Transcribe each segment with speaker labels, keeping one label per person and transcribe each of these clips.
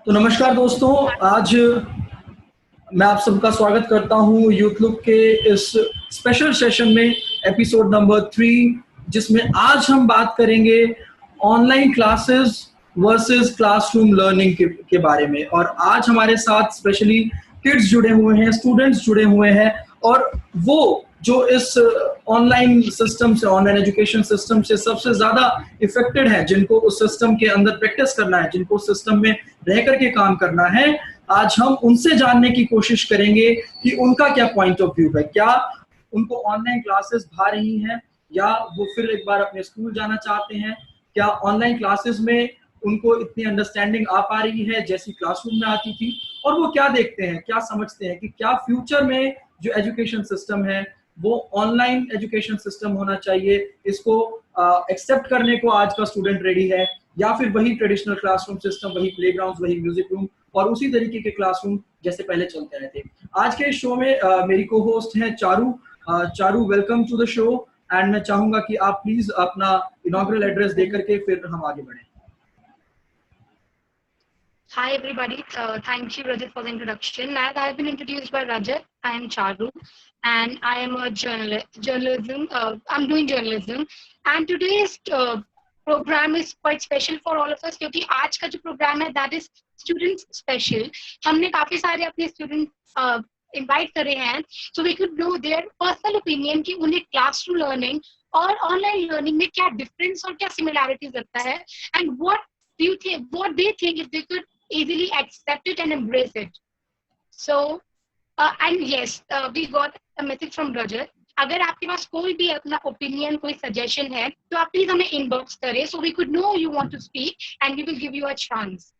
Speaker 1: तो नमस्कार दोस्तों, आज मैं आप सबका स्वागत करता हूं यूथ लुक के इस स्पेशल सेशन में, एपिसोड नंबर 3, जिसमें आज हम बात करेंगे online classes versus classroom learning के बारे में। और आज हमारे साथ स्पेशली किड्स जुड़े हुए हैं, स्टूडेंट्स जुड़े हुए हैं, और वो जो इस ऑनलाइन सिस्टम से, ऑनलाइन एजुकेशन सिस्टम से सबसे ज्यादा इफेक्टेड है, जिनको उस सिस्टम के अंदर प्रैक्टिस करना है, जिनको उस सिस्टम में रह करके काम करना है, आज हम उनसे जानने की कोशिश करेंगे कि उनका क्या पॉइंट ऑफ व्यू है। क्या उनको ऑनलाइन क्लासेस भा रही हैं, या वो फिर एक बार अपने स्कूल जाना चाहते हैं? क्या ऑनलाइन क्लासेस में उनको इतनी अंडरस्टैंडिंग आ पा रही है जैसी क्लासरूम में आती थी? और वो क्या देखते हैं, क्या समझते हैं कि क्या फ्यूचर में जो एजुकेशन सिस्टम है वो ऑनलाइन एजुकेशन सिस्टम होना चाहिए? इसको एक्सेप्ट करने को आज का स्टूडेंट रेडी है, या फिर वही ट्रेडिशनल क्लासरूम सिस्टम, वही प्लेग्राउंड, वही म्यूजिक रूम और उसी तरीके के क्लासरूम जैसे पहले चलते रहे थे? आज के शो में मेरी को होस्ट हैं Charu. Charu, welcome to the show. And मैं चाहूंगा कि आप प्लीज अपना इनॉग्रल एड्रेस देकर के फिर हम आगे बढ़ें।
Speaker 2: Hi everybody, thank you Rajat for the introduction. As I have been introduced by Rajat, I am Charu and I am a journalism. I'm doing journalism, and today's program is quite special for all of us क्योंकि आज का जो program है that is students special. हमने काफी सारे अपने students invite करे हैं, so we could know their personal opinion कि उन्हें classroom learning और online learning में क्या difference और क्या similarities लगता है, and what they think if they could easily accept it and embrace it. So and yes, we got a message from Rajat. अगर आपके पास कोई भी अपना ओपिनियन, कोई सजेशन है तो आप प्लीज हमें इनबॉक्स करें, so we could know you want to speak and we will give you a chance.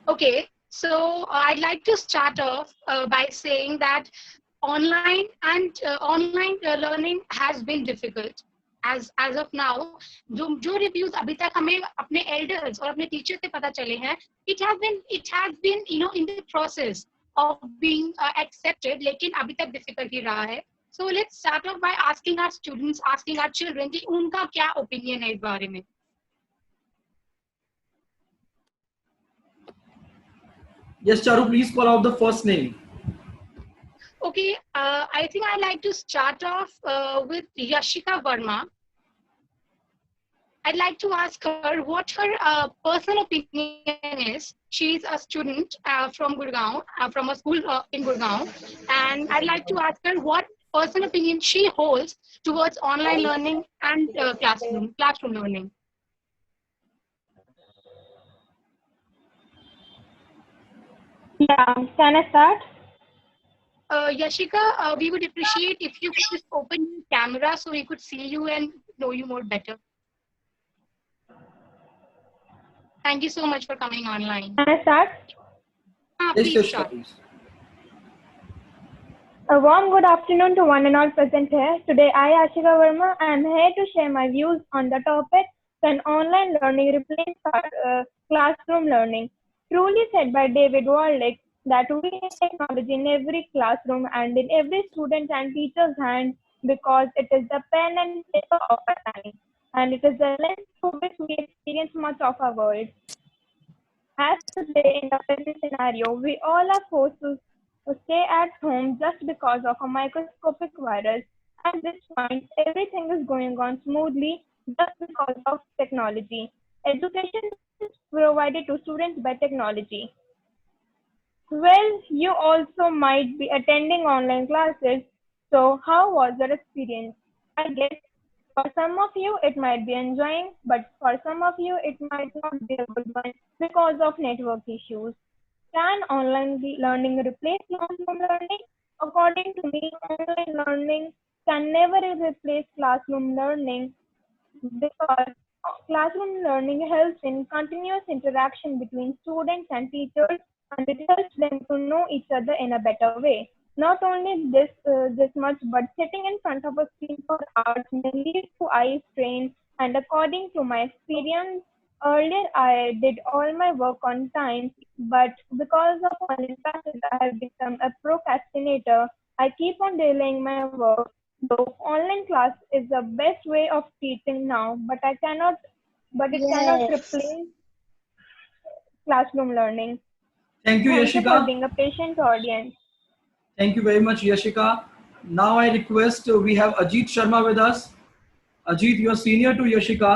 Speaker 2: Okay, so I'd like to start off by saying that online learning has been difficult. As of now, जो reviews अभी तक हमें अपने elders और अपने teachers से पता चले हैं, it has been in the process of being accepted, लेकिन अभी तक difficult ही रहा है. So let's start off by asking our students, asking our children कि उनका क्या opinion है इस बारे में.
Speaker 1: Yes, Charu, please call out the first name.
Speaker 2: Okay, I think I'd like to start off with Yashika Verma. I'd like to ask her what her personal opinion is. She's a student from Gurgaon, from a school in Gurgaon, and I'd like to ask her what personal opinion she holds towards online learning and classroom learning.
Speaker 3: Yeah, can I start?
Speaker 2: Yashika, we would appreciate if you could just open your camera so we could see you and know you more better. Thank you so much for coming online.
Speaker 3: Can I start?
Speaker 2: Please start.
Speaker 3: A warm good afternoon to one and all present here. Today, I, Ashika Verma, I am here to share my views on the topic, can online learning replace classroom learning? Truly said by David Waldek that we need technology in every classroom and in every student and teacher's hand because it is the pen and paper of our time, and it is the lens through which we experience much of our world. As today in the present scenario, we all are forced to stay at home just because of a microscopic virus. At this point, everything is going on smoothly just because of technology. Education is provided to students by technology. Well, you also might be attending online classes. So how was your experience? I guess for some of you, it might be enjoying, but for some of you, it might not be a good one because of network issues. Can online learning replace classroom learning? According to me, online learning can never replace classroom learning because classroom learning helps in continuous interaction between students and teachers, and it helps them to know each other in a better way. Not only this much, but sitting in front of a screen for hours may lead to eye strain. And according to my experience, earlier I did all my work on time, but because of online classes, I have become a procrastinator. I keep on delaying my work. Though online class is the best way of teaching now, but I cannot but it cannot replace classroom learning.
Speaker 1: Thank you,
Speaker 3: Thank you
Speaker 1: Yashika.
Speaker 3: for being a patient audience.
Speaker 1: Thank you very much, Yashika. Now I request we have Ajit Sharma with us. Ajit, you are senior to Yashika,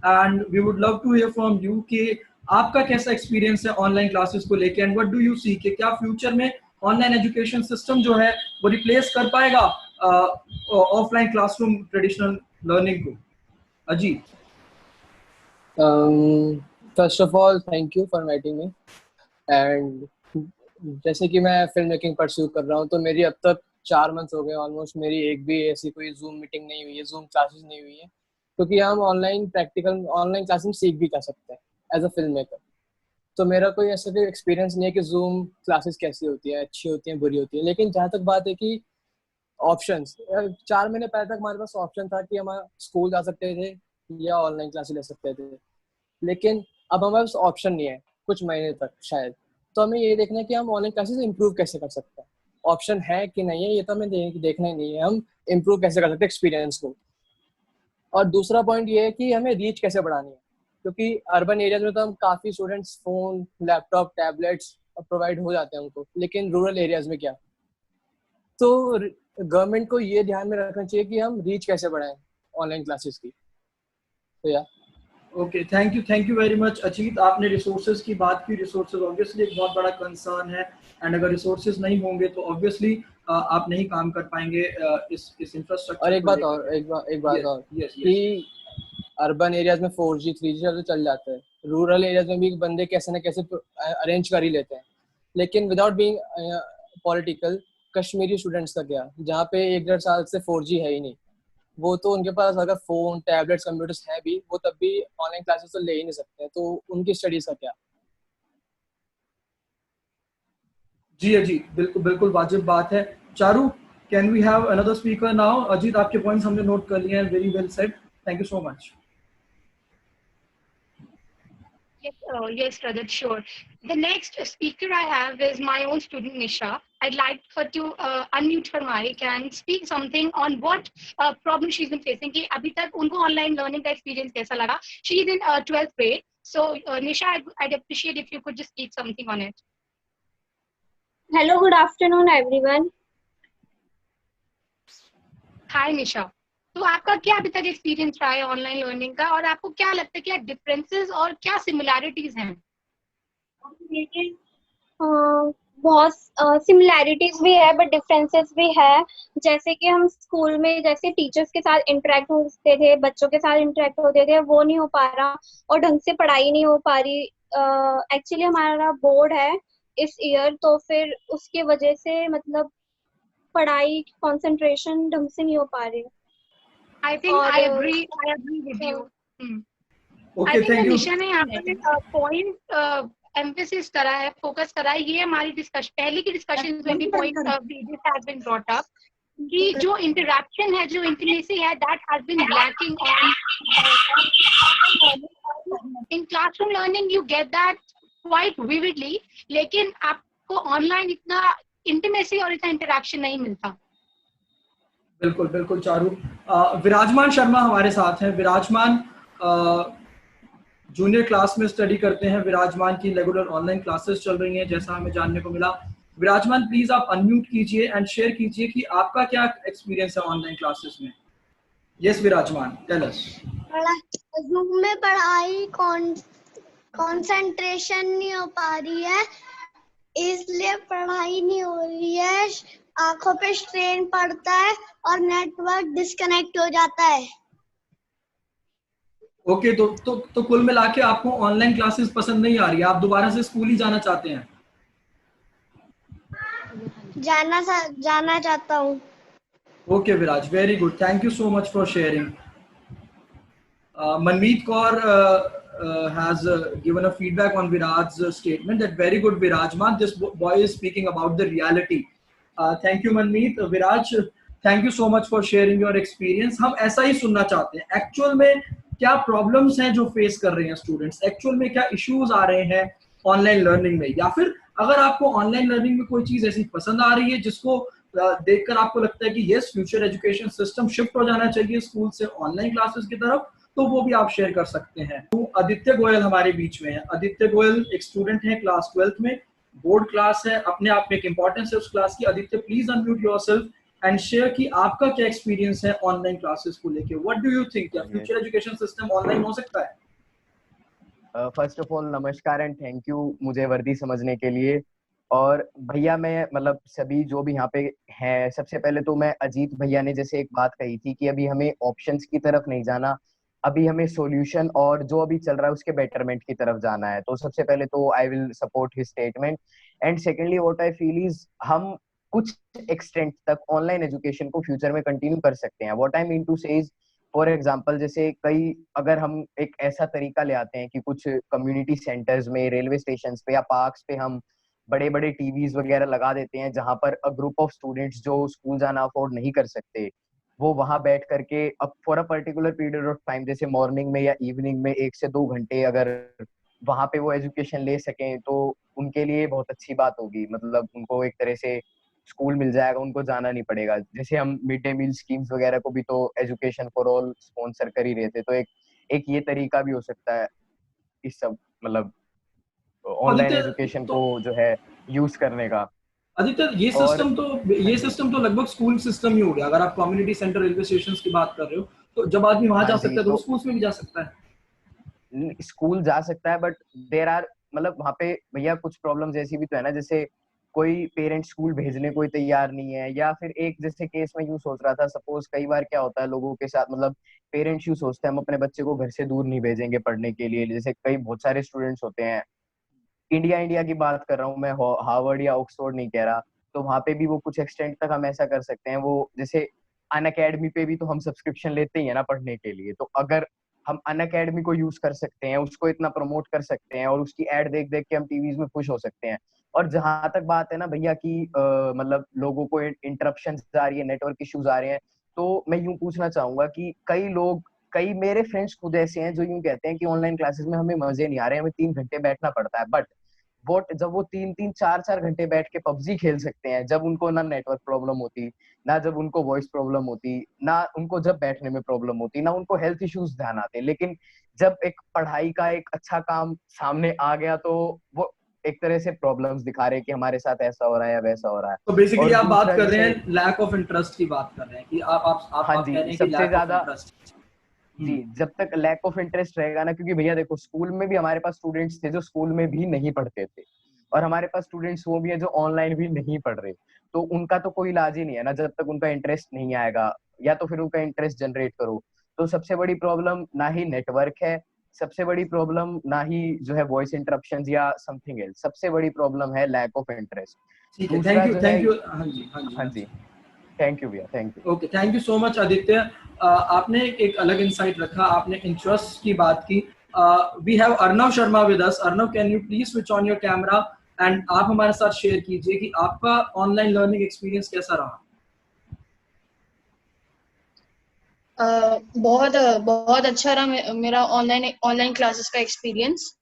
Speaker 1: and we would love to hear from you कि आपका कैसा experience है online classes को लेके, and what do you see कि क्या future में online education system जो है वो रिप्लेस कर पाएगा ऑफलाइन क्लासरूम ट्रेडिशनल लर्निंग को? Ajit.
Speaker 4: First of all thank you for inviting me, and जैसे कि मैं फिल्म मेकिंग परस्यू कर रहा हूँ तो मेरी अब तक 4 मंथ्स हो गए ऑलमोस्ट, मेरी एक भी ऐसी कोई जूम मीटिंग नहीं हुई है, जूम क्लासेस नहीं हुई है, क्योंकि हम ऑनलाइन प्रैक्टिकल ऑनलाइन क्लास में सीख भी कर सकते हैं एज अ फिल्म मेकर. तो मेरा कोई ऐसा कोई एक्सपीरियंस नहीं है कि जूम क्लासेस कैसी होती है, अच्छी होती हैं, बुरी होती है. लेकिन जहाँ तक बात है कि ऑप्शंस, 4 महीने पहले तक हमारे पास ऑप्शन था कि हम स्कूल जा सकते थे या ऑनलाइन क्लासेस ले सकते थे, लेकिन अब हमारे पास ऑप्शन नहीं है कुछ महीने तक शायद. तो हमें ये देखना है कि हम ऑनलाइन क्लासेस इम्प्रूव कैसे कर सकते हैं. ऑप्शन है कि नहीं है ये तो हमें देखना ही नहीं है, हम इम्प्रूव कैसे कर सकते हैं एक्सपीरियंस को. और दूसरा पॉइंट ये है कि हमें रीच कैसे बढ़ानी है, क्योंकि अर्बन एरियाज में तो हम काफ़ी students phone, laptop, tablets provide हो जाते हैं उनको, लेकिन रूरल एरियाज में क्या. तो गवर्नमेंट को ये ध्यान में रखना चाहिए कि हम रीच कैसे बढ़ाएं ऑनलाइन क्लासेस की. तो या
Speaker 1: okay, thank you very much Ajit. आपने रिसोर्सेज की बात की. रिसोर्सेज ऑब्वियसली एक बहुत बड़ा कंसर्न है, एंड अगर रिसोर्सेज नहीं होंगे तो ऑब्वियसली आप नहीं काम कर पाएंगे इस इंफ्रास्ट्रक्चर.
Speaker 4: और एक बात और कि अर्बन एरियाज में 4G 3G चल जाता है, रूरल एरियाज में भी बंदे कैसे न कैसे अरेंज कर ही लेते हैं. लेकिन without being political, Kashmiri students का क्या, जहाँ पे 1-1.5 साल से 4G है ही नहीं, वो तो उनके पास अगर फोन, टैबलेट्स, कंप्यूटर्स है भी, वो तब भी ऑनलाइन क्लासेस तो ले ही नहीं सकते हैं. तो उनकी स्टडीज का क्या?
Speaker 1: जी अजीत, बिल्कुल वाजिब बात है. Charu, can we have another speaker now? Ajit, आपके पॉइंट्स हमने नोट कर लिए हैं. Very well said. Thank you so much.
Speaker 2: Yes, Rajat, sure. The next speaker I have is my own student, Nisha. I'd like her to unmute her mic and speak something on what problem she's been facing. कि अभी तक उनको online learning का experience कैसा लगा? She is in 12th grade. So, Nisha, I'd appreciate if you could just speak something on it.
Speaker 5: Hello, good afternoon, everyone.
Speaker 2: Hi, Nisha. तो आपका क्या अभी तक एक्सपीरियंस रहा है ऑनलाइन लर्निंग का, और आपको क्या लगता है क्या डिफरेंसेस और क्या सिमिलैरिटीज हैं?
Speaker 5: बहुत सिमिलैरिटीज भी है बट डिफरेंसेस भी है. जैसे कि हम स्कूल में जैसे टीचर्स के साथ इंटरेक्ट होते थे, बच्चों के साथ इंटरेक्ट होते थे, वो नहीं हो पा रहा, और ढंग से पढ़ाई नहीं हो पा रही. एक्चुअली हमारा बोर्ड है इस ईयर, तो फिर उसके वजह से मतलब पढ़ाई कंसंट्रेशन ढंग से नहीं हो पा रही.
Speaker 2: I think I agree with you.
Speaker 1: Okay, thank you.
Speaker 2: निशा ने यहाँ पर पॉइंट एम्फेसिस करा है, फोकस करा है. ये हमारी डिस्कशन पहले की डिस्कशन में भी point this has been brought up कि जो इंटरैक्शन है, जो इंटीमेसी है, that has been lacking on in classroom learning. You get that quite vividly, लेकिन आपको ऑनलाइन इतना इंटीमेसी और इतना इंटरैक्शन नहीं मिलता.
Speaker 1: बिल्कुल चारू. विराजमान शर्मा हमारे साथ हैं. विराजमान जूनियर क्लास में स्टडी करते हैं. विराजमान की रेगुलर ऑनलाइन क्लासेस चल रही हैं जैसा हमें जानने को मिला. विराजमान, प्लीज आप अनम्यूट कीजिए एंड शेयर कीजिए कि आपका क्या एक्सपीरियंस है ऑनलाइन क्लासेस में. यस विराजमान, टेल अस.
Speaker 6: जूम में पढ़ाई कंसंट्रेशन नहीं हो पा रही है, इसलिए पढ़ाई नहीं हो रही है, आंखों पे स्ट्रेन पड़ता है और नेटवर्क डिस्कनेक्ट हो जाता है.
Speaker 1: ओके, तो कुल मिला के आपको ऑनलाइन क्लासेस पसंद नहीं आ रही है, आप दोबारा से स्कूल ही जाना चाहते हैं?
Speaker 6: जाना चाहता हूँ.
Speaker 1: Okay Viraj, very good. Thank you so much for sharing. Manmeet Kaur has given a feedback on Viraj's statement that very good Virajman, this boy is speaking about the reality. Thank you Manmeet. Viraj, thank you so much for sharing your experience. हम ऐसा ही सुनना चाहते हैं. Actual में क्या problems हैं जो face कर रहे हैं स्टूडेंट्स, एक्चुअल में क्या इश्यूज आ रहे हैं ऑनलाइन लर्निंग में, या फिर अगर आपको ऑनलाइन लर्निंग में कोई चीज ऐसी पसंद आ रही है जिसको देखकर आपको लगता है कि yes future education system shift हो जाना चाहिए स्कूल से ऑनलाइन क्लासेस की तरफ, तो वो भी आप शेयर कर सकते हैं। तो आदित्य गोयल हमारे बीच में है। आदित्य गोयल एक स्टूडेंट है क्लास 12th में, बोर्ड क्लास है, अपने आप में एक इंपॉर्टेंस है उस क्लास की। Aditya please unmute yourself and share कि आपका क्या एक्सपीरियंस है ऑनलाइन क्लासेस को लेके। व्हाट डू यू थिंक, क्या फ्यूचर एजुकेशन सिस्टम ऑनलाइन हो सकता है?
Speaker 7: फर्स्ट ऑफ ऑल नमस्कार एंड थैंक यू मुझे वर्दी समझने के लिए। और भैया मैं मतलब सभी जो भी यहाँ पे हैं, सबसे पहले तो मैं अजीत भैया ने जैसे एक बात कही थी कि अभी हमें ऑप्शंस की तरफ नहीं जाना, अभी हमें सॉल्यूशन और जो अभी चल रहा है उसके बेटरमेंट की तरफ जाना है। तो सबसे पहले तो I will support his statement and secondly what I feel is हम कुछ एक्सटेंट तक ऑनलाइन एजुकेशन को फ्यूचर में कंटिन्यू कर सकते हैं। व्हाट आई मीन टू से इज फॉर एग्जाम्पल जैसे कई अगर हम एक ऐसा तरीका ले आते हैं कि कुछ कम्युनिटी सेंटर्स में, रेलवे स्टेशन पे या पार्क्स पे हम बड़े बड़े टीवीज वगैरह लगा देते हैं जहां पर अ ग्रुप ऑफ स्टूडेंट्स जो स्कूल जाना अफोर्ड नहीं कर सकते वो वहां बैठ करके अब for a particular period of time जैसे मॉर्निंग में या इवनिंग में 1 से 2 घंटे अगर वहां पे वो एजुकेशन ले सकें तो उनके लिए बहुत अच्छी बात होगी। मतलब उनको एक तरह से स्कूल मिल जाएगा, उनको जाना नहीं पड़ेगा। जैसे हम मिड डे मील स्कीम्स वगैरह को भी तो एजुकेशन फॉर ऑल स्पॉन्सर कर ही रहे थे, तो एक ये तरीका भी हो सकता है इस सब मतलब ऑनलाइन
Speaker 1: आदित्य
Speaker 7: एजुकेशन
Speaker 1: तो
Speaker 7: को जो है यूज करने का।
Speaker 1: आदित्य ये
Speaker 7: और
Speaker 1: सिस्टम तो लगभग स्कूल सिस्टम ही हो गया। अगर आप कम्युनिटी सेंटर रेलवे स्टेशन की बात कर रहे हो तो जब आदमी वहां
Speaker 7: हाँ
Speaker 1: जा
Speaker 7: जी,
Speaker 1: सकता है तो वो
Speaker 7: तो
Speaker 1: स्कूल्स में भी जा सकता है।
Speaker 7: स्कूल जा सकता है बट देर आर मतलब वहाँ पे भैया कुछ प्रॉब्लम्स ऐसी भी तो है ना, जैसे कोई पेरेंट स्कूल भेजने कोई तैयार नहीं है, या फिर एक जैसे केस में यूं सोच रहा था, सपोज कई बार क्या होता है लोगों के साथ, मतलब पेरेंट्स यूं सोचते हैं हम अपने बच्चे को घर से दूर नहीं भेजेंगे पढ़ने के लिए। जैसे कई बहुत सारे स्टूडेंट्स होते हैं, इंडिया की बात कर रहा हूँ मैं, हार्वर्ड या ऑक्सफोर्ड नहीं कह रहा, तो वहाँ पे भी वो कुछ एक्सटेंट तक हम ऐसा कर सकते हैं। वो जैसे अन अकेडमी पे भी तो हम सब्सक्रिप्शन लेते ही है ना पढ़ने के लिए, तो अगर हम अन अकेडमी को यूज कर सकते हैं, उसको इतना प्रमोट कर सकते हैं और उसकी एड देख देख के हम टीवीज में खुश हो सकते हैं। और जहां तक बात है ना भैया की मतलब लोगों को इंटरप्शन आ रही है, नेटवर्क इश्यूज आ रहे हैं, तो मैं यूं पूछना चाहूंगा कि कई मेरे फ्रेंड्स खुद ऐसे हैं जो यूं कहते हैं कि ऑनलाइन क्लासेस में हमें मजे नहीं आ रहे, हमें 3 घंटे बैठना पड़ता है। बट वो जब वो 3-4 घंटे बैठ के पबजी खेल सकते हैं, जब उनको ना नेटवर्क प्रॉब्लम होती, ना जब उनको वॉइस प्रॉब्लम होती, ना उनको जब बैठने में प्रॉब्लम होती, ना उनको हेल्थ इश्यूज ध्यान आते, लेकिन जब एक पढ़ाई का एक अच्छा काम सामने आ गया तो वो एक तरह से प्रॉब्लम्स दिखा रहे हैं कि हमारे साथ ऐसा हो रहा है या वैसा हो रहा है।
Speaker 1: तो बेसिकली
Speaker 7: और
Speaker 1: आप बात
Speaker 7: दूसरा
Speaker 1: कर रहे
Speaker 7: जैसे
Speaker 1: हैं लैक ऑफ इंटरेस्ट की बात कर रहे हैं कि
Speaker 7: हाँ
Speaker 1: आप कह
Speaker 7: जी,
Speaker 1: रहे हैं कि
Speaker 7: सबसे
Speaker 1: लैक ऑफ
Speaker 7: ज्यादा
Speaker 1: इंटरेस्ट।
Speaker 7: जी, जब तक लैक ऑफ इंटरेस्ट रहेगा ना, क्योंकि भैया देखो स्कूल में भी हमारे पास स्टूडेंट्स थे जो स्कूल में भी नहीं पढ़ते थे, और हमारे पास स्टूडेंट्स वो भी है जो ऑनलाइन भी नहीं पढ़ रहे, तो उनका तो कोई इलाज ही नहीं है ना जब तक उनका इंटरेस्ट नहीं आएगा, या तो फिर उनका इंटरेस्ट जनरेट करो। तो सबसे बड़ी प्रॉब्लम ना ही नेटवर्क है, सबसे बड़ी प्रॉब्लम ना ही जो है वॉइस इंटरप्शंस या समथिंग एल्स, सबसे बड़ी प्रॉब्लम है लैक ऑफ इंटरेस्ट।
Speaker 1: ठीक है,
Speaker 7: दूसरा जो है
Speaker 1: थैंक यू। हाँ जी, हाँ जी,
Speaker 7: हाँ
Speaker 1: हाँ
Speaker 7: जी,
Speaker 1: जी।
Speaker 7: थैंक यू भैया, thank you.
Speaker 1: Okay, thank you so much Aditya. आपने एक अलग इंसाइट रखा, आपने इंटरेस्ट की बात की। We have Arnav Sharma with us. Arnav, can you please switch on your camera and आप हमारे साथ शेयर कीजिए कि आपका ऑनलाइन लर्निंग एक्सपीरियंस कैसा रहा?
Speaker 2: बहुत बहुत अच्छा रहा मेरा ऑनलाइन क्लासेस का एक्सपीरियंस।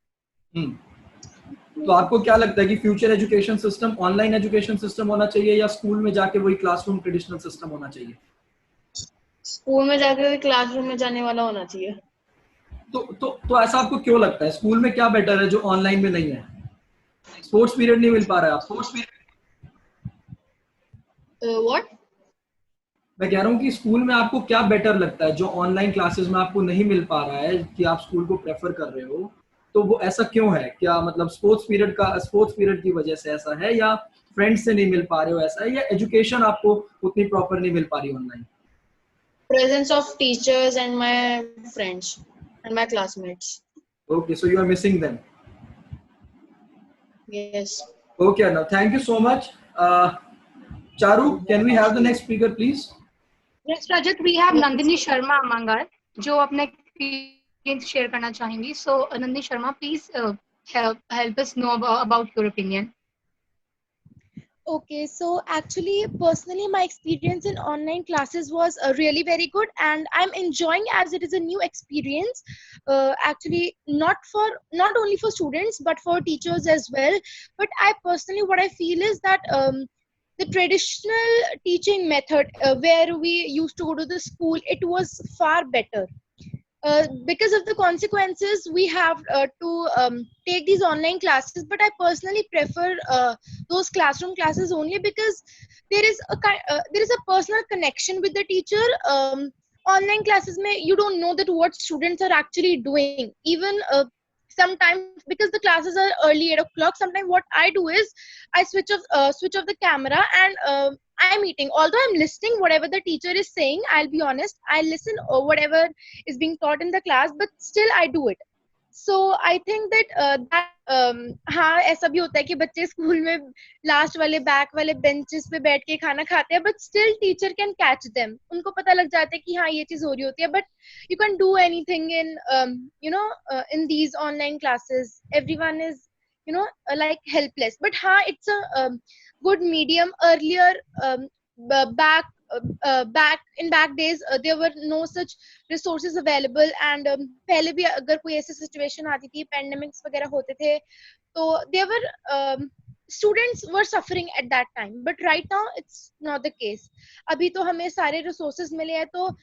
Speaker 1: तो आपको क्या लगता है कि future education system online education system होना चाहिए या स्कूल में जाके वही क्लासरूम ट्रेडिशनल सिस्टम होना चाहिए?
Speaker 2: स्कूल में जाकर क्लासरूम में जाने वाला होना चाहिए।
Speaker 1: तो ऐसा आपको क्यों लगता है? स्कूल में क्या बेटर है जो ऑनलाइन में नहीं है? स्पोर्ट्स पीरियड नहीं मिल पा रहा है आपको?
Speaker 2: व्हाट?
Speaker 1: मैं कह रहा हूँ कि स्कूल में आपको क्या बेटर लगता है जो ऑनलाइन क्लासेस में आपको नहीं मिल पा रहा है, कि आप स्कूल को प्रेफर कर रहे हो, तो वो ऐसा क्यों है? क्या मतलब स्पोर्ट्स पीरियड की वजह से ऐसा है, या फ्रेंड्स से नहीं मिल पा रहे हो ऐसा है, या एजुकेशन आपको उतनी प्रॉपर नहीं मिल पा रही online?
Speaker 2: Presence of teachers and my friends and my classmates.
Speaker 1: Okay, so you are missing them.
Speaker 2: Yes.
Speaker 1: Okay, now thank you so much. Charu, can we have the next speaker, please?
Speaker 2: Yes, Rajat, we have Nandini Sharma among us, जो अपने experience share करना चाहेंगी. So, Nandini Sharma, please help us know about your opinion.
Speaker 8: Okay, so actually personally my experience in online classes was really very good, and I'm enjoying as it is a new experience, actually not only for students but for teachers as well. But I personally, what I feel is that the traditional teaching method, where we used to go to the school, it was far better. because of the consequences we have to take these online classes, but I personally prefer those classroom classes only because there is a personal connection with the teacher. Online classes mein you don't know that what students are actually doing, even sometimes because the classes are early 8 o'clock. Sometimes what I do is I switch off the camera and I'm eating. Although I'm listening whatever the teacher is saying, I'll be honest, I listen whatever is being taught in the class, but still I do it. So I think that हाँ ऐसा भी होता है कि बच्चे school में last वाले back वाले बेंचेस पे बैठ के खाना खाते हैं, but still teacher can catch them. उनको पता लग जाता है कि हाँ ये चीज हो रही होती है, but you can't do anything in in these online classes. Everyone is like helpless, but it's a good medium. Earlier back in back days there were no such resources available, and पहले भी अगर कोई ऐसी situation आती थी, pandemics वगैरह होते थे, तो there were students were suffering at that time, but right now it's not the case. अभी तो हमें सारे resources मिले हैं, तो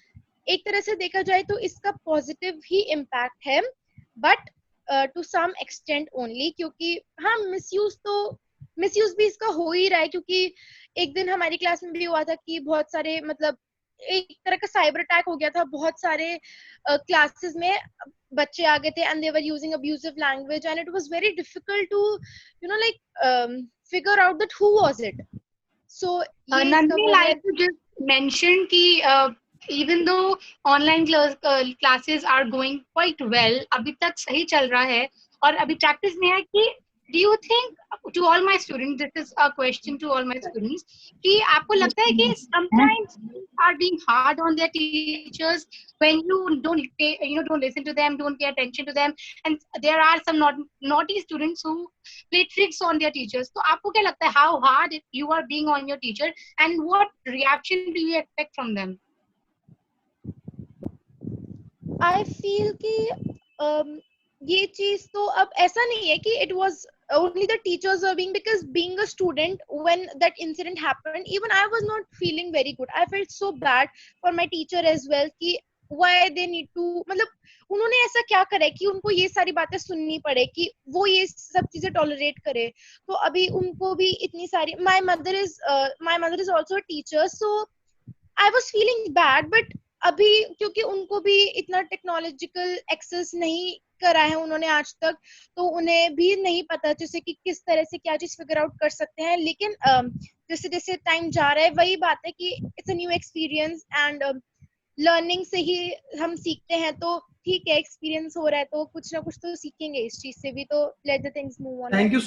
Speaker 8: एक तरह से देखा जाए तो इसका पॉजिटिव ही इम्पैक्ट है, but to some extent only. क्योंकि हाँ मिसयूज भी इसका हो ही रहा है, क्योंकि एक दिन हमारी क्लास में भी हुआ था कि बहुत सारे मतलब एक तरह का साइबर अटैक हो गया था. बहुत सारे क्लासेस में बच्चे आ गए थे and they were using abusive language, and it was very difficult to figure out that who was it. So
Speaker 2: Nandini, like you just mentioned कि even though online classes are going quite well, अभी तक सही चल रहा है और अभी practice में है कि do you think, to all my students, this is a question to all my students, कि आपको लगता है कि sometimes are being hard on their teachers when you don't listen to them, don't pay attention to them, and there are some naughty students who play tricks on their teachers. तो आपको क्या लगता है, how hard you are being on your teacher and what reaction do you expect from them?
Speaker 8: I feel कि ये चीज तो अब ऐसा नहीं है कि it was only the teachers are being, because being a student when that incident happened, even I was not feeling very good. I felt so bad for my teacher as well कि why they need to, मतलब उन्होंने ऐसा क्या करा है कि उनको ये सारी बातें सुननी पड़े, कि वो ये सब चीजें टॉलरेट करे. तो अभी उनको भी इतनी सारी, my mother is also a teacher, so I was feeling bad, but अभी क्योंकि उनको भी इतना टेक्नोलॉजिकल एक्सेस नहीं करा है उन्होंने आज तक, तो उन्हें भी नहीं पता जैसे कि किस तरह से क्या चीज फिगर आउट कर सकते हैं. लेकिन जैसे जैसे टाइम जा रहा है, वही बात है कि it's a new experience and learning से ही हम सीखते हैं. तो ठीक है, एक्सपीरियंस हो रहा है तो कुछ ना कुछ तो सीखेंगे इस चीज से भी. तो let the things move on.
Speaker 1: Thank you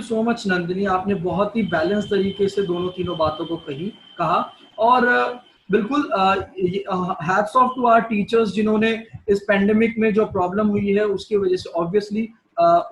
Speaker 1: so much Nandini, आपने बहुत ही बैलेंस तरीके से दोनों तीनों बातों को कहा. और बिल्कुल hats off to our teachers जिन्होंने इस पेंडेमिक में जो प्रॉब्लम हुई है उसकी वजह से, ऑब्वियसली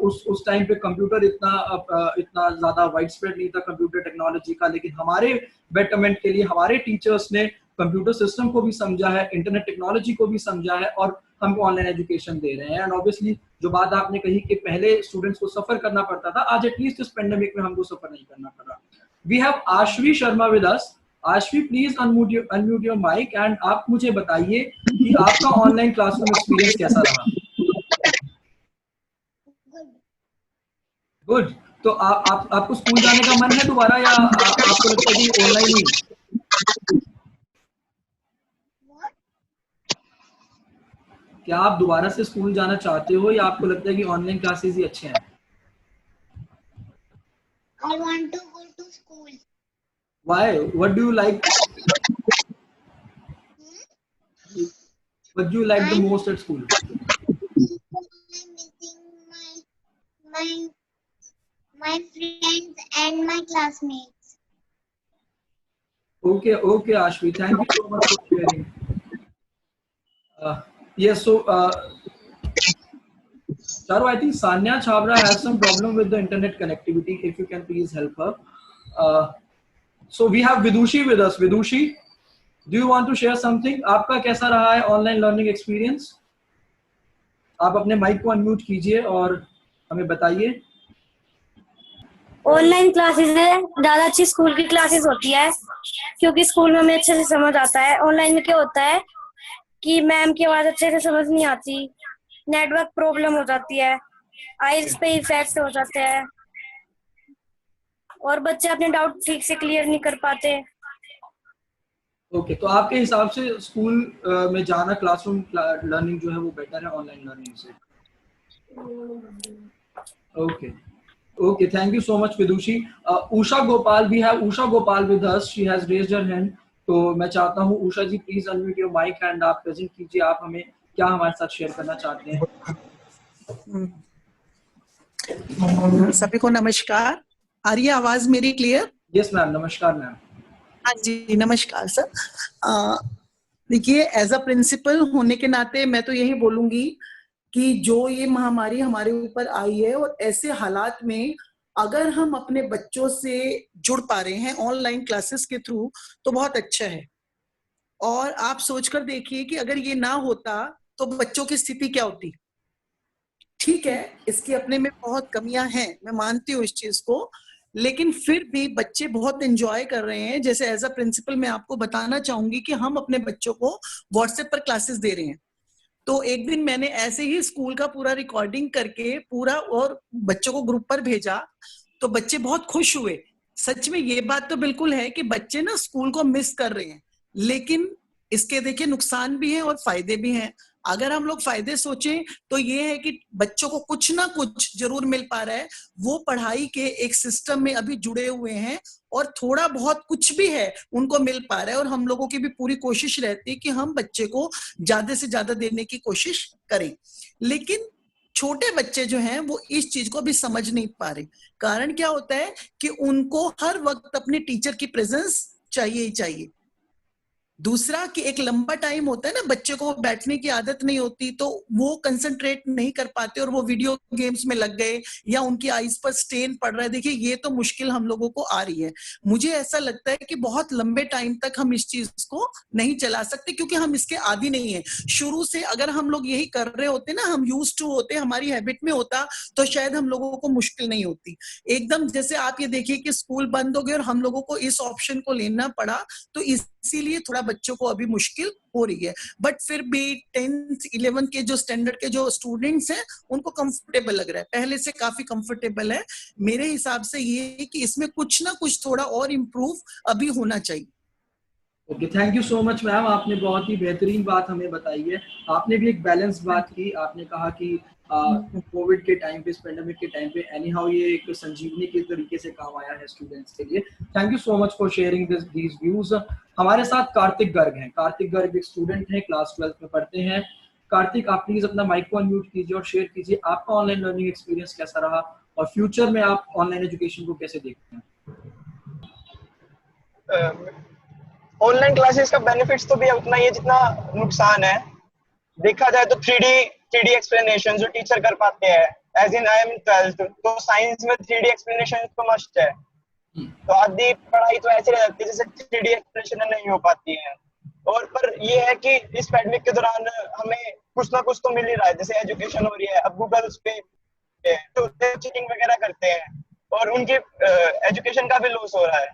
Speaker 1: उस टाइम पे कंप्यूटर इतना ज्यादा वाइड स्प्रेड नहीं था कंप्यूटर टेक्नोलॉजी का, लेकिन हमारे बेटरमेंट के लिए हमारे टीचर्स ने कंप्यूटर सिस्टम को भी समझा है, इंटरनेट टेक्नोलॉजी को भी समझा है और हमको ऑनलाइन एजुकेशन दे रहे हैं. एंड ऑब्वियसली जो बात आपने कही कि पहले स्टूडेंट्स को सफर करना पड़ता था, आज एटलीस्ट इस पेंडेमिक में हमको सफर नहीं करना पड़ रहा. We have Ashvi Sharma with us. Ashvi, please unmute your mic and आप मुझे बताइए कि आपका ऑनलाइन क्लासरूम एक्सपीरियंस कैसा रहा. गुड. तो आपको स्कूल जाने का मन है दोबारा, या आपको लगता है कि ऑनलाइन ही? क्या आप दोबारा से स्कूल जाना चाहते हो या आपको लगता है कि ऑनलाइन क्लासेस ही अच्छे हैं?
Speaker 6: I want to go to school.
Speaker 1: Why? What do you like? What do you like the most at school?
Speaker 6: I'm missing my friends and my classmates.
Speaker 1: Okay, Ashvi. Thank you so much for sharing. Yes, so Charu, I think Sanya Chabra has some problem with the internet connectivity. If you can please help her. So we have Vidushi with us. Vidushi, do you want to share something? आपका कैसा रहा है online learning experience? आप अपने mic को unmute कीजिए और हमें बताइए.
Speaker 9: ऑनलाइन क्लासेस है ज्यादा अच्छी स्कूल की क्लासेस होती है, क्योंकि स्कूल में हमें अच्छे से समझ आता है. ऑनलाइन में क्या होता है कि मैम की आवाज अच्छे से समझ नहीं आती, नेटवर्क प्रॉब्लम हो जाती है, आईज पे इफेक्ट हो जाते हैं और बच्चे अपने डाउट ठीक से क्लियर नहीं कर पाते।
Speaker 1: ओके, तो आपके हिसाब से स्कूल में जाना, क्लासरूम लर्निंग जो है वो बेटर है ऑनलाइन लर्निंग से? Okay okay, thank you so much Vidushi. Usha Gopal भी है, Usha Gopal with us, she has raised her hand. तो मैं चाहता हूँ Usha ji please unmute your mic and आप प्रेजेंट कीजिए, आप हमें क्या हमारे साथ शेयर करना चाहते हैं।
Speaker 10: सभी को नमस्कार। आ रही है आवाज मेरी क्लियर?
Speaker 1: यस मैम, नमस्कार मैम।
Speaker 10: हाँ जी, नमस्कार सर। देखिए, एज अ प्रिंसिपल होने के नाते मैं तो यही बोलूंगी कि जो ये महामारी हमारे ऊपर आई है और ऐसे हालात में अगर हम अपने बच्चों से जुड़ पा रहे हैं ऑनलाइन क्लासेस के थ्रू तो बहुत अच्छा है। और आप सोचकर देखिए कि अगर ये ना होता तो बच्चों की स्थिति क्या होती। ठीक है, इसकी अपने में बहुत कमियां हैं, मैं मानती हूँ इस चीज को, लेकिन फिर भी बच्चे बहुत एंजॉय कर रहे हैं। जैसे एज अ प्रिंसिपल मैं आपको बताना चाहूंगी कि हम अपने बच्चों को व्हाट्सएप पर क्लासेस दे रहे हैं। तो एक दिन मैंने ऐसे ही स्कूल का पूरा रिकॉर्डिंग करके पूरा और बच्चों को ग्रुप पर भेजा, तो बच्चे बहुत खुश हुए। सच में ये बात तो बिल्कुल है कि बच्चे ना स्कूल को मिस कर रहे हैं, लेकिन इसके देखिए नुकसान भी हैं और फायदे भी हैं। अगर हम लोग फायदे सोचें तो ये है कि बच्चों को कुछ ना कुछ जरूर मिल पा रहा है, वो पढ़ाई के एक सिस्टम में अभी जुड़े हुए हैं और थोड़ा बहुत कुछ भी है उनको मिल पा रहा है। और हम लोगों की भी पूरी कोशिश रहती है कि हम बच्चे को ज्यादा से ज्यादा देने की कोशिश करें, लेकिन छोटे बच्चे जो हैं वो इस चीज को भी समझ नहीं पा रहे। कारण क्या होता है कि उनको हर वक्त अपने टीचर की प्रेजेंस चाहिए ही चाहिए। दूसरा कि एक लंबा टाइम होता है ना, बच्चे को बैठने की आदत नहीं होती तो वो कंसंट्रेट नहीं कर पाते और वो वीडियो गेम्स में लग गए या उनकी आईज पर स्टेन पड़ रहा है। देखिए, ये तो मुश्किल हम लोगों को आ रही है। मुझे ऐसा लगता है कि बहुत लंबे टाइम तक हम इस चीज को नहीं चला सकते क्योंकि हम इसके आदी नहीं है। शुरू से अगर हम लोग यही कर रहे होते ना, हम यूज्ड टू होते, हमारी हैबिट में होता, तो शायद हम लोगों को मुश्किल नहीं होती। एकदम जैसे आप ये देखिए कि स्कूल बंद हो गए और हम लोगों को इस ऑप्शन को लेना पड़ा, तो इसीलिए थोड़ा बच्चों को अभी मुश्किल हो रही है। बट फिर भी 10th 11th के जो स्टैंडर्ड के जो स्टूडेंट्स हैं उनको कंफर्टेबल लग रहा है, पहले से काफी कंफर्टेबल है। मेरे हिसाब से ये कि इसमें कुछ ना कुछ थोड़ा और इम्प्रूव अभी होना चाहिए।
Speaker 1: Okay, thank you so much ma'am, आपने बहुत ही बेहतरीन बात हमें बताई है। आपने भी एक बैलेंस बात की, आपने कहा कि कोविड के टाइम पे, इस पेंडेमिक के टाइम पे एनी हाउ ये एक संजीवनी के तरीके से काम आया है स्टूडेंट्स के लिए। Thank you so much for sharing these views. हमारे साथ कार्तिक गर्ग हैं। कार्तिक गर्ग एक स्टूडेंट हैं, क्लास 12th में पढ़ते हैं। कार्तिक, आप प्लीज अपना माइक को अनम्यूट कीजिए और शेयर कीजिए आपका ऑनलाइन लर्निंग एक्सपीरियंस कैसा रहा और फ्यूचर में आप ऑनलाइन एजुकेशन को कैसे देखते हैं।
Speaker 11: ऑनलाइन क्लासेस का बेनिफिट्स तो भी उतना ही है जितना नुकसान है। देखा जाए तो 3D एक्सप्लेनेशन जो टीचर कर पाते हैं, as in I am 12th, तो साइंस में 3D एक्सप्लेनेशन तो मस्ट है। तो आधी पढ़ाई तो ऐसे रह जाती है जैसे 3D एक्सप्लेनेशन नहीं हो पाती है। और पर ये है कि इस पैंडेमिक के दौरान हमें कुछ ना कुछ तो मिल ही रहा है, जैसे एजुकेशन हो रही है। अब गूगल पे तो चीटिंग वगैरह करते हैं और उनके एजुकेशन का भी लॉस हो रहा है।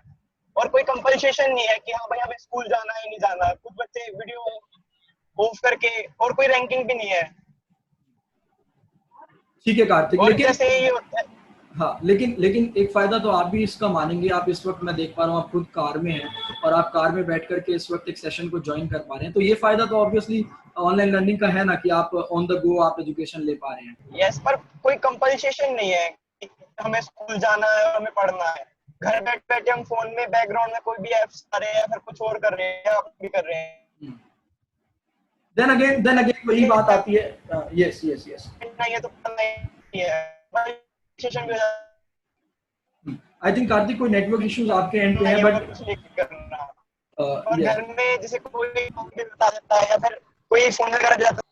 Speaker 11: और कोई कंपल्सेशन नहीं है कि हाँ भाई हमें स्कूल जाना है नहीं जाना। कुछ बच्चे वीडियो ऑफ करके, और कोई रैंकिंग भी नहीं है।
Speaker 1: ठीक है कार्तिक, लेकिन
Speaker 11: जैसे ये होता है,
Speaker 1: हाँ, लेकिन एक फायदा तो आप भी इसका मानेंगे। आप इस वक्त, मैं देख पा रहा हूँ, आप खुद कार में हैं और आप कार में बैठ करके इस वक्त एक सेशन को ज्वाइन कर पा रहे हैं, तो ये फायदा तो ऑब्वियसली ऑनलाइन लर्निंग का है ना कि आप ऑन द गो आप एजुकेशन ले पा रहे हैं।
Speaker 11: यस, पर कोई कंपल्सेशन नहीं है कि हमें स्कूल जाना है और हमें पढ़ना है। घर बैठ बैठे हम फोन में बैकग्राउंड में कोई भी एप्स आ रहे हैं या फिर कुछ और कर रहे हैं या आप भी कर रहे हैं।
Speaker 1: Then again वही बात आती है। yes
Speaker 11: नहीं है तो नहीं है।
Speaker 1: आई थिंक कार्तिक कोई नेटवर्क इश्यूज आपके एंड पे है, बट
Speaker 11: और घर में जैसे कोई बता देता है या फिर कोई फोन वगैरह जाता है।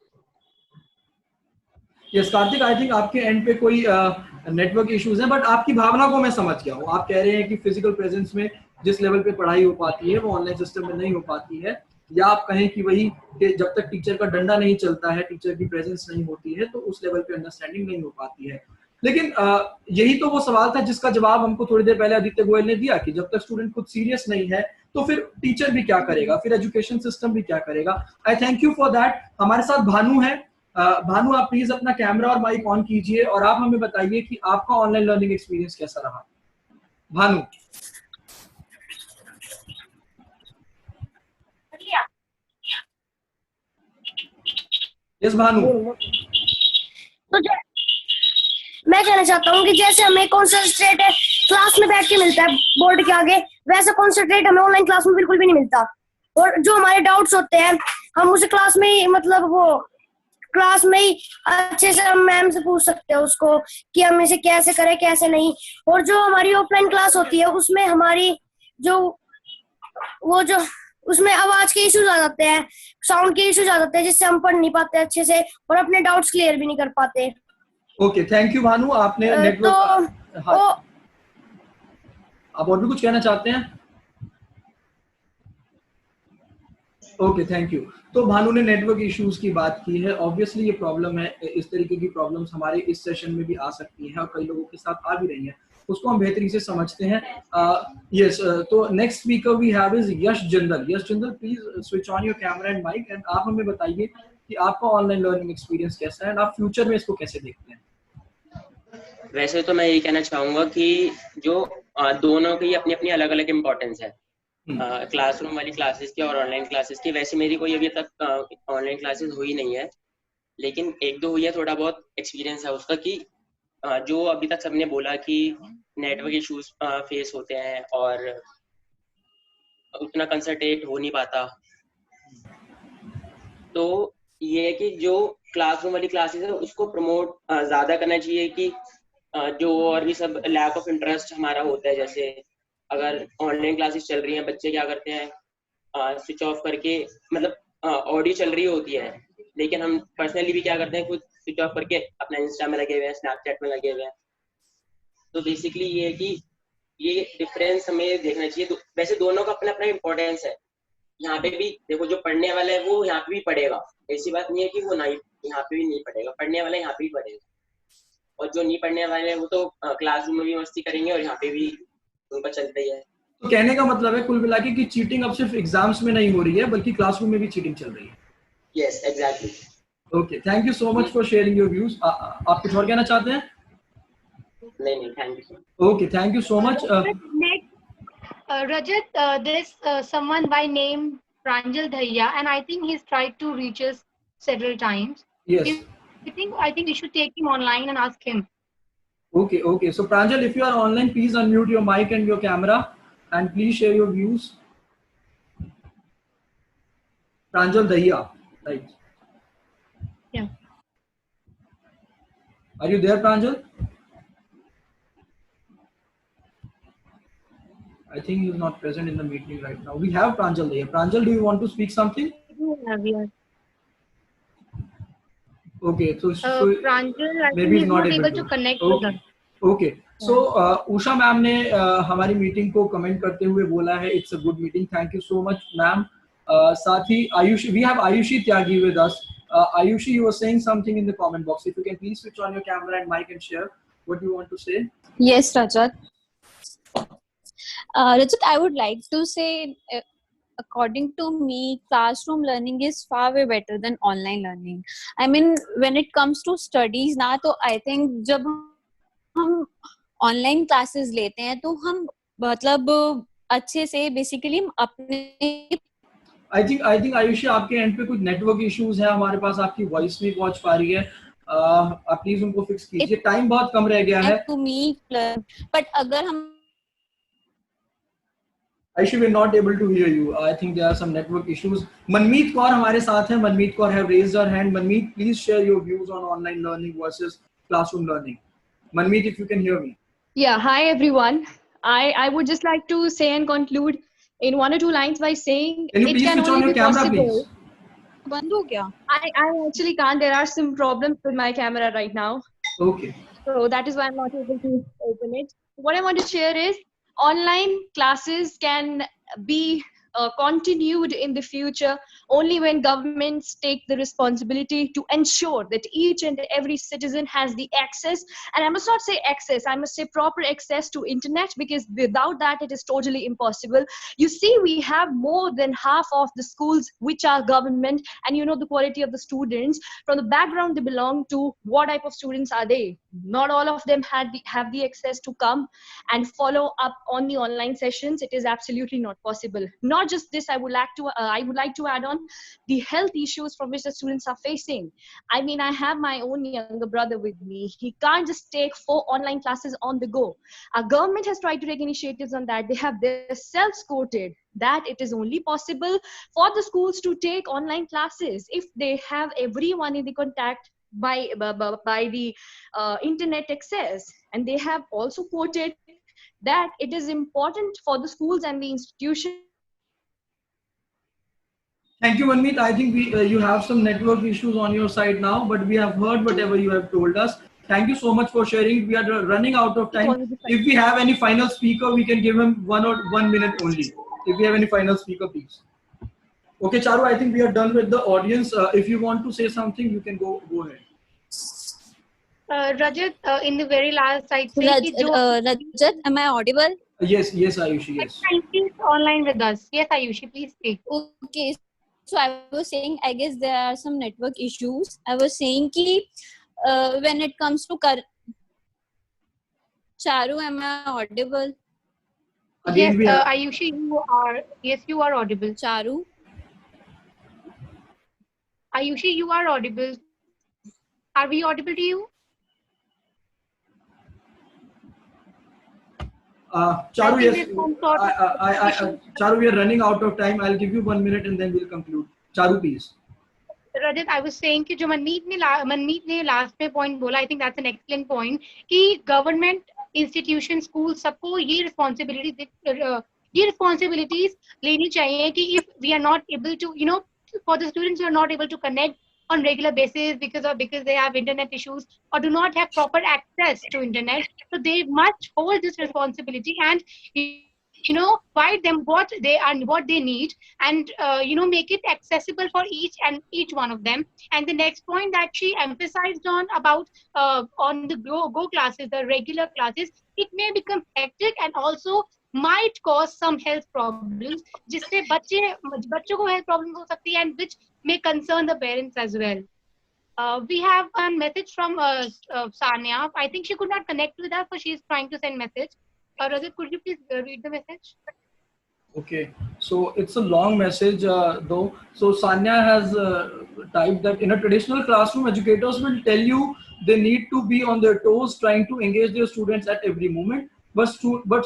Speaker 1: यस कार्तिक, आई थिंक आपके एंड पे कोई नेटवर्क इश्यूज हैं, बट आपकी भावना को मैं समझ गया हूँ। आप कह रहे हैं कि फिजिकल प्रेजेंस में जिस लेवल पे पढ़ाई हो पाती है वो ऑनलाइन सिस्टम में नहीं हो पाती है, या आप कहें कि वही कि जब तक टीचर का डंडा नहीं चलता है, टीचर की प्रेजेंस नहीं होती है, तो उस लेवल पे अंडरस्टैंडिंग नहीं हो पाती है। लेकिन यही तो वो सवाल था जिसका जवाब हमको थोड़ी देर पहले आदित्य गोयल ने दिया कि जब तक स्टूडेंट खुद सीरियस नहीं है तो फिर टीचर भी क्या करेगा, फिर एजुकेशन सिस्टम भी क्या करेगा। आई थैंक यू फॉर दैट। हमारे साथ भानु है। भानु, आप प्लीज अपना कैमरा और माइक ऑन कीजिए और आप हमें बताइए कि आपका ऑनलाइन लर्निंग एक्सपीरियंस कैसा रहा। भानु। यस भानु।
Speaker 9: तो मैं कहना चाहता हूँ कि जैसे हमें कॉन्सेंट्रेट क्लास में बैठ के मिलता है बोर्ड के आगे, वैसा कॉन्सेंट्रेट हमें ऑनलाइन क्लास में बिल्कुल भी नहीं मिलता। और जो हमारे डाउट्स होते हैं हम उसे क्लास में ही, मतलब वो क्लास में ही अच्छे से हम मैम से पूछ सकते हैं उसको कि हम इसे कैसे करें कैसे नहीं। और जो हमारी ऑफलाइन क्लास होती है उसमें हमारी उसमें आवाज के इश्यूज आ जाते हैं, साउंड के इश्यूज आ जाते हैं, जिससे हम पढ़ नहीं पाते अच्छे से और अपने डाउट्स क्लियर भी नहीं कर पाते।
Speaker 1: Okay, thank you Bhanu. आपने नेटवर्क आप और भी कुछ कहना चाहते हैं? Okay, thank you. तो भानु ने नेटवर्क इश्यूज की बात की है। ऑब्वियसली ये प्रॉब्लम है, इस तरीके की प्रॉब्लम्स हमारे इस सेशन में भी आ सकती हैं और कई लोगों के साथ आ भी रही हैं, उसको हम बेहतरी से समझते हैं। यस, तो next speaker we have is Yash Jindal. Yash Jindal, please switch on your camera and mic and आप हमें बताइए कि आपका ऑनलाइन लर्निंग एक्सपीरियंस कैसा है और आप फ्यूचर में इसको कैसे देखते हैं।
Speaker 12: वैसे तो मैं ये कहना चाहूंगा कि जो दोनों की अपनी अपनी अलग अलग इम्पोर्टेंस है, क्लासरूम वाली क्लासेस की और ऑनलाइन क्लासेस की। वैसे मेरी कोई अभी तक ऑनलाइन क्लासेस हुई नहीं है, लेकिन एक दो हुई है, थोड़ा बहुत एक्सपीरियंस है उसका कि जो अभी तक सबने बोला कि नेटवर्क इश्यूज फेस होते हैं और उतना कंसंट्रेट हो नहीं पाता। तो ये है कि जो क्लासरूम वाली क्लासेस है उसको प्रमोट ज़्यादा करना चाहिए कि जो और भी सब लैक ऑफ इंटरेस्ट हमारा होता है, जैसे अगर ऑनलाइन क्लासेस चल रही हैं, बच्चे क्या करते हैं स्विच ऑफ करके, मतलब ऑडियो चल रही होती है लेकिन हम पर्सनली भी क्या करते हैं, खुद स्विच ऑफ करके अपना इंस्टा में लगे हुए हैं, स्नैपचैट में लगे हुए हैं। तो बेसिकली ये है कि ये डिफरेंस हमें देखना चाहिए। वैसे दोनों का अपना अपना इम्पोर्टेंस है। यहाँ पे भी देखो, जो पढ़ने वाला है वो यहाँ पे भी पढ़ेगा, ऐसी बात नहीं है कि वो नहीं यहाँ पे भी नहीं पढ़ेगा, पढ़ने वाला यहाँ पे भी पढ़ेगा। और जो नहीं पढ़ने वाले हैं वो तो क्लासरूम में भी मस्ती करेंगे और यहाँ पे भी उनका चलता ही है।
Speaker 1: तो कहने का मतलब है कुल मिला के कि चीटिंग अब सिर्फ एग्जाम्स में नहीं हो रही है बल्कि क्लासरूम में भी चीटिंग चल रही है।
Speaker 12: Yes, exactly.
Speaker 1: Okay, thank you so much for sharing your views. आप कुछ और कहना चाहते हैं?
Speaker 12: नहीं, thank you.
Speaker 1: Okay, thank you so much.
Speaker 2: Rajat, there's someone by name Pranjal Dhaiya, and I think he's tried to reach us several times.
Speaker 1: Yes.
Speaker 2: I think we should take him online and ask him.
Speaker 1: Okay. So Pranjal, if you are online, please unmute your mic and your camera, and please share your views. Pranjal Dhaiya, right?
Speaker 2: Yeah.
Speaker 1: Are you there, Pranjal? I think he is not present in the meeting right now. We have Pranjal there. Pranjal, do you want to speak something?
Speaker 2: Yeah.
Speaker 1: Okay, so
Speaker 2: Pranjal, I
Speaker 1: maybe
Speaker 2: think
Speaker 1: he's
Speaker 2: he's not able to connect with us.
Speaker 1: Okay. So Usha ma'am ने हमारी meeting को comment करते हुए बोला है it's a good meeting. Thank you so much, ma'am. साथ ही Ayushi, we have Ayushi Tyagi with us. Ayushi, you were saying something in the comment box. If you can please switch on your camera and mic and share what you want to say.
Speaker 13: Yes, Rajat. Rajat, I would like to say, according to me, classroom learning is far way better than online learning. I mean, when it comes to studies ना, तो I think जब हम online classes लेते हैं तो हम मतलब अच्छे से basically अपने
Speaker 1: I think आयुषी आपके एंड पे कुछ नेटवर्क इश्यूज है, हमारे पास आपकी वॉइस नहीं पहुंच पा रही है। आप प्लीज उनको फिक्स कीजिए, टाइम बहुत कम रह गया है।
Speaker 13: To me, but अगर हम
Speaker 1: Ayushi, we're not able to hear you. I think there are some network issues. Manmeet Kaur हमारे साथ हैं. Manmeet Kaur have raised her hand. Manmeet, please share your views on online learning versus classroom learning. Manmeet, if you can hear me.
Speaker 14: Yeah, hi everyone. I would just like to say and conclude in one or two lines by saying
Speaker 1: can you please switch on your camera, please?
Speaker 13: बंद हो गया?
Speaker 14: I actually can't. There are some problems with my camera right now.
Speaker 1: Okay.
Speaker 14: So that is why I'm not able to open it. What I want to share is online classes can be continued in the future only when governments take the responsibility to ensure that each and every citizen has the access, and I must not say access, I must say proper access to internet, because without that it is totally impossible. You see, we have more than half of the schools which are government, and you know the quality of the students from the background they belong to, what type of students are they. Not all of them have the access to come and follow up on the online sessions. It is absolutely not possible. Not just this, I would like to add on the health issues from which the students are facing. I mean, I have my own younger brother with me. He can't just take 4 online classes on the go. Our government has tried to take initiatives on that. They have themselves quoted that it is only possible for the schools to take online classes if they have everyone in the contact by the internet access. And they have also quoted that it is important for the schools and the institutions.
Speaker 1: Thank you, Manmeet. I think you have some network issues on your side now, but we have heard whatever you have told us. Thank you so much for sharing. We are running out of time. If we have any final speaker, we can give him 1 minute only. If we have any final speaker, please. Okay, Charu, I think we are done with the audience. If you want to say something, you can go ahead.
Speaker 2: Rajat, in the very last, I think
Speaker 13: Rajat, am I audible?
Speaker 1: Yes, Ayushi, yes.
Speaker 2: Please online with us. Yes, Ayushi, please speak.
Speaker 13: Okay. So I was saying, I guess there are some network issues. I was saying ki when it comes to Charu, am I audible?
Speaker 2: Yes, Ayushi, you are audible.
Speaker 13: Charu?
Speaker 2: Ayushi, you are audible. Are we audible to you?
Speaker 1: Charu, yes. Charu, we are running out of time. I'll give you 1 minute and then we'll conclude. Charu, please.
Speaker 2: Rajat, I was saying कि जो मनमीत ने last में point बोला, I think that's an excellent point कि government institution school सबको ये responsibilities लेनी चाहिए कि if we are not able to, for the students who are not able to connect on regular basis because they have internet issues or do not have proper access to internet, so they must hold this responsibility and provide them what they need and make it accessible for each one of them. And the next point that she emphasized on about on the go classes, the regular classes, it may become hectic and also might cause some health problems, जिससे बच्चों को health problems हो सकती है, and which may concern the parents as well. We have a message from Sanya. I think she could not connect with us, so she is trying to send message. Rajat, could you please read the message?
Speaker 1: Okay, so it's a long message though. So Sanya has typed that in a traditional classroom, educators will tell you they need to be on their toes, trying to engage their students at every moment. But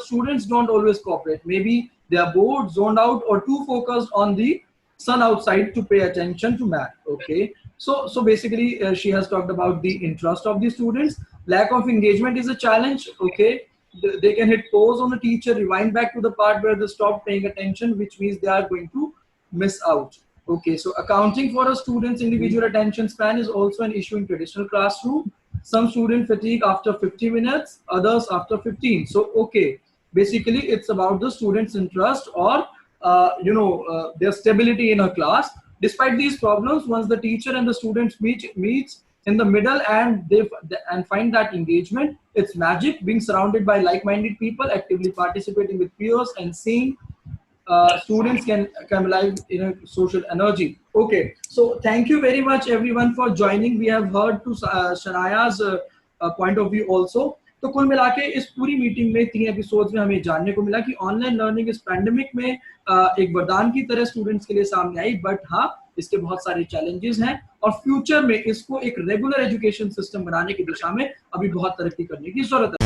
Speaker 1: students don't always cooperate. Maybe they are bored, zoned out, or too focused on the sun outside to pay attention to math. Okay, so basically she has talked about the interest of the students. Lack of engagement is a challenge. Okay, they can hit pause on the teacher, rewind back to the part where they stop paying attention, which means they are going to miss out. Okay, so accounting for a student's individual attention span is also an issue in traditional classroom. Some students fatigue after 50 minutes, others after 15. So, okay, basically it's about the student's interest or, their stability in a class. Despite these problems, once the teacher and the students meets in the middle and find that engagement, it's magic. Being surrounded by like-minded people, actively participating with peers and seeing students can come alive in a social energy. Okay, so thank you very much everyone for joining. We have heard to Shanaya's point of view also. तो कुल मिला के इस पूरी meeting में 3 episodes में हमें जानने को मिला कि ऑनलाइन लर्निंग इस पैंडेमिक में एक वरदान की तरह स्टूडेंट्स के लिए सामने आई, बट हाँ इसके बहुत सारे चैलेंजेस हैं और फ्यूचर में इसको एक रेगुलर एजुकेशन सिस्टम बनाने की दिशा में अभी बहुत तरक्की करने की जरूरत है.